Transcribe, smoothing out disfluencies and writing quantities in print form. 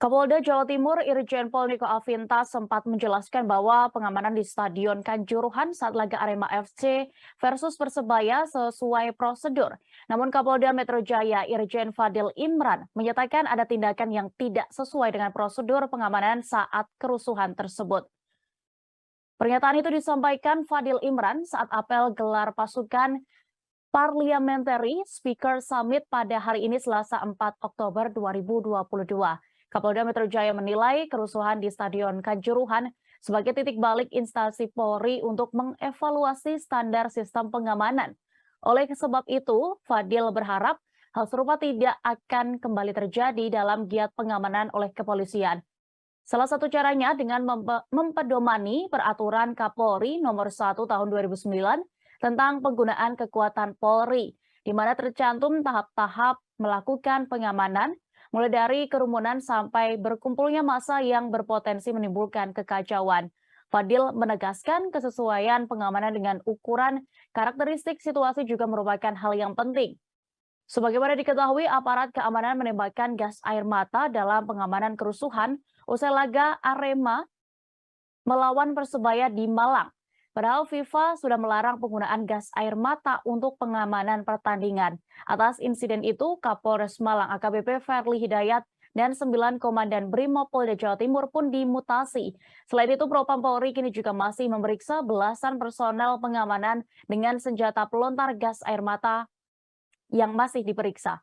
Kapolda Jawa Timur Irjen Pol Niko Afinta sempat menjelaskan bahwa pengamanan di Stadion Kanjuruhan saat laga Arema FC versus Persebaya sesuai prosedur. Namun Kapolda Metro Jaya Irjen Fadil Imran menyatakan ada tindakan yang tidak sesuai dengan prosedur pengamanan saat kerusuhan tersebut. Pernyataan itu disampaikan Fadil Imran saat apel gelar pasukan Parliamentary Speaker Summit pada hari ini Selasa 4 Oktober 2022. Kapolda Metro Jaya menilai kerusuhan di Stadion Kanjuruhan sebagai titik balik instansi Polri untuk mengevaluasi standar sistem pengamanan. Oleh sebab itu, Fadil berharap hal serupa tidak akan kembali terjadi dalam giat pengamanan oleh kepolisian. Salah satu caranya dengan mempedomani peraturan Kapolri nomor 1 tahun 2009 tentang penggunaan kekuatan Polri, di mana tercantum tahap-tahap melakukan pengamanan, mulai dari kerumunan sampai berkumpulnya massa yang berpotensi menimbulkan kekacauan. Fadil menegaskan kesesuaian pengamanan dengan ukuran karakteristik situasi juga merupakan hal yang penting. Sebagaimana diketahui, aparat keamanan menembakkan gas air mata dalam pengamanan kerusuhan usai laga Arema melawan Persebaya di Malang. Padahal FIFA sudah melarang penggunaan gas air mata untuk pengamanan pertandingan. Atas insiden itu, Kapolres Malang AKBP Ferli Hidayat dan 9 Komandan Brimopolda Jawa Timur pun dimutasi. Selain itu, Propam Polri kini juga masih memeriksa belasan personel pengamanan dengan senjata pelontar gas air mata yang masih diperiksa.